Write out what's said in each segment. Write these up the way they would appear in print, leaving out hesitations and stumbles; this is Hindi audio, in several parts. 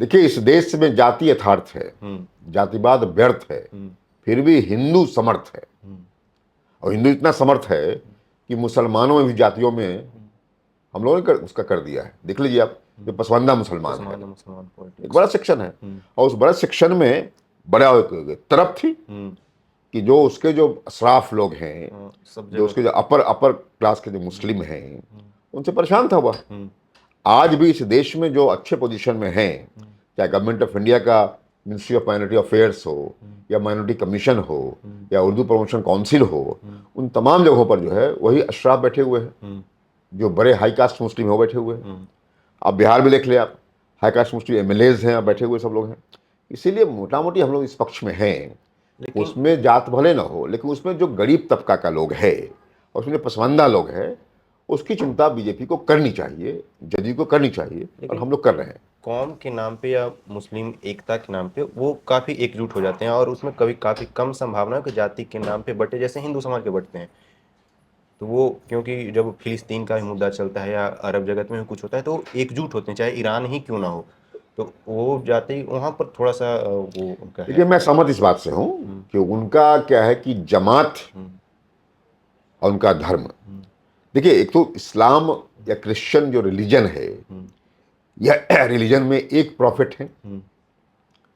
देखिए, इस देश में जाति यथार्थ है, जातिवाद व्यर्थ है, फिर भी हिंदू समर्थ है। और हिंदू इतना समर्थ है कि मुसलमानों में भी जातियों में हम लोगों ने उसका कर दिया है। देख लीजिए आप, जो पसमानदा मुसलमान है, एक बड़ा सेक्शन है, और उस बड़े सेक्शन में बड़ा एक तरफ थी कि जो उसके जो अशराफ लोग हैं, जो उसके जो अपर क्लास के जो मुस्लिम हैं, उनसे परेशान था वह। आज भी इस देश में जो अच्छे पोजीशन में हैं, चाहे गवर्नमेंट ऑफ इंडिया का मिनिस्ट्री ऑफ माइनॉरिटी अफेयर्स हो, या माइनॉरिटी कमीशन हो, या उर्दू प्रमोशन काउंसिल हो, उन तमाम जगहों पर जो है वही अशराफ बैठे हुए हैं, जो बड़े हाई कास्ट मुस्लिम हो बैठे हुए हैं। आप बिहार में देख ले, आप हाई कास्ट मुस्लिम एमएलएज हैं, बैठे हुए सब लोग हैं। इसीलिए मोटा मोटी हम लोग इस पक्ष में हैं। उसमें जात भले ना हो, लेकिन उसमें जो गरीब तबका का लोग है और उसमें जो पसमानदा लोग हैं, उसकी चिंता बीजेपी को करनी चाहिए, जदयू को करनी चाहिए, और हम लोग कर रहे हैं। कौम के नाम पे या मुस्लिम एकता के नाम पे वो काफ़ी एकजुट हो जाते हैं, और उसमें कभी काफ़ी कम संभावना है कि जाति के नाम पे बटे, जैसे हिंदू समाज के बटते हैं। तो वो क्योंकि जब फिलिस्तीन का मुद्दा चलता है या अरब जगत में कुछ होता है तो एकजुट होते हैं, चाहे ईरान ही क्यों ना हो। तो वो जाति वहाँ पर थोड़ा सा वो उनका है। देखिए, मैं सहमत इस बात से हूँ कि उनका क्या है कि जमात और उनका धर्म, देखिए, एक तो इस्लाम या क्रिश्चियन जो रिलीजन है, यह रिलीजन में एक प्रॉफिट है,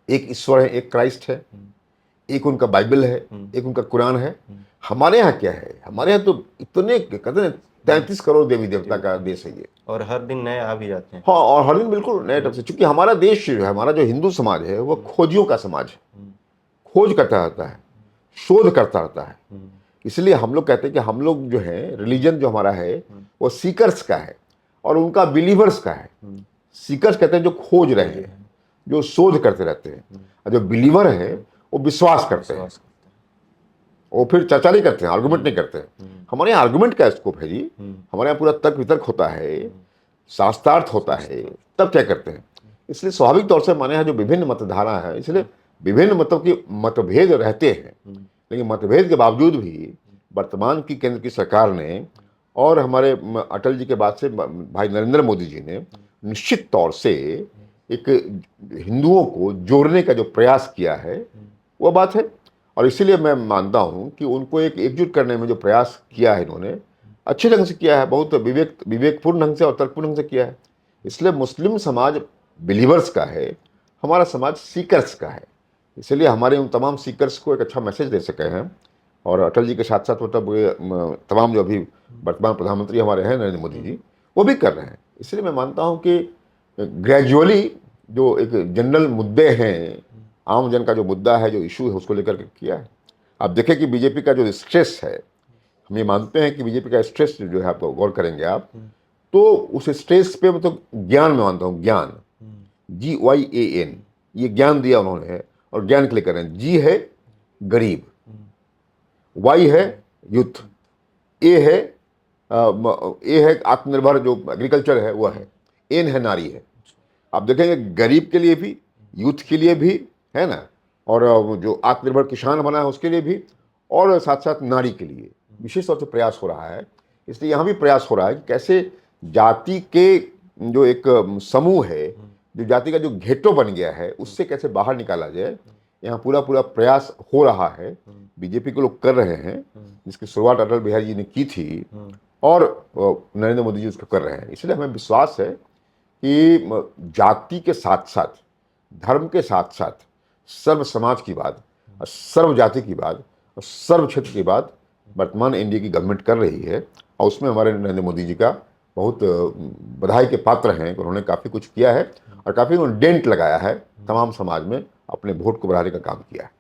एक ईश्वर है, एक क्राइस्ट है, एक उनका बाइबल है, एक उनका कुरान है। हमारे यहाँ क्या है, हमारे यहाँ तो इतने कहते हैं 33 करोड़ देवी देवता का देश है ये, और हर दिन नए आ भी जाते हैं। हाँ, और हर दिन बिल्कुल नए ढंग से, चूंकि हमारा देश जो है, हमारा जो हिंदू समाज है, वो खोजियों का समाज है, खोज करता रहता है, शोध करता रहता है। इसलिए हम लोग कहते हैं कि हम लोग जो है, रिलीजन जो हमारा है वो सीकर्स का है, और उनका बिलीवर्स का है। सीकर्स कहते हैं जो खोज रहे हैं, जो शोध करते रहते हैं, और जो बिलीवर है वो विश्वास करते हैं, वो फिर चर्चा नहीं करते हैं, आर्गुमेंट नहीं करते हैं। हमारे यहाँ आर्गुमेंट का स्कोप है जी, हमारे यहाँ पूरा तर्क वितर्क होता है, शास्त्रार्थ होता है, तब क्या करते हैं। इसलिए स्वाभाविक तौर से हमारे यहाँ जो विभिन्न मतधारा है, इसलिए विभिन्न मतों की मतभेद रहते हैं, लेकिन मतभेद के बावजूद भी वर्तमान की केंद्र की सरकार ने और हमारे अटल जी के बाद से भाई नरेंद्र मोदी जी ने निश्चित तौर से एक हिंदुओं को जोड़ने का जो प्रयास किया है, वह बात है। और इसीलिए मैं मानता हूं कि उनको एक एकजुट करने में जो प्रयास किया है इन्होंने, अच्छे ढंग से किया है, बहुत विवेकपूर्ण ढंग से और तर्कपूर्ण ढंग से किया है। इसलिए मुस्लिम समाज बिलीवर्स का है, हमारा समाज सीकर्स का है। इसलिए हमारे उन तमाम सीकर्स को एक अच्छा मैसेज दे सके हैं। और अटल जी के साथ साथ मतलब तमाम जो अभी वर्तमान प्रधानमंत्री हमारे हैं नरेंद्र मोदी जी, वो भी कर रहे हैं। इसलिए मैं मानता हूँ कि ग्रेजुअली जो एक जनरल मुद्दे हैं, आम जन का जो मुद्दा है, जो इशू है, उसको लेकर के किया है। आप देखें कि बीजेपी का जो स्ट्रेस है, हम ये मानते हैं कि बीजेपी का स्ट्रेस जो है, आपको गौर करेंगे आप, तो उस स्ट्रेस पे मतलब ज्ञान में मानता हूँ, ज्ञान, GYAN, ये ज्ञान दिया उन्होंने, और ज्ञान के लिए कर रहे हैं। जी है गरीब, वाई है युद्ध, ए है आत्मनिर्भर जो एग्रीकल्चर है वह है, एन है नारी है। आप देखेंगे गरीब के लिए भी, यूथ के लिए भी है ना, और जो आत्मनिर्भर किसान बना है उसके लिए भी, और साथ साथ नारी के लिए विशेष तौर से प्रयास हो रहा है। इसलिए यहाँ भी प्रयास हो रहा है कि कैसे जाति के जो एक समूह है, जो जाति का जो घेटो बन गया है, उससे कैसे बाहर निकाला जाए, यहाँ पूरा प्रयास हो रहा है। बीजेपी के लोग कर रहे हैं, जिसकी शुरुआत अटल बिहारी जी ने की थी, और नरेंद्र मोदी जी उसको कर रहे हैं। इसलिए हमें विश्वास है कि जाति के साथ साथ, धर्म के साथ साथ, सर्व समाज की बात, सर्व जाति की बात, और सर्व क्षेत्र की बात वर्तमान एनडीए की गवर्नमेंट कर रही है। और उसमें हमारे नरेंद्र मोदी जी का बहुत बधाई के पात्र हैं। उन्होंने काफ़ी कुछ किया है, और काफ़ी उन्होंने डेंट लगाया है, तमाम समाज में अपने वोट को बढ़ाने का काम किया है।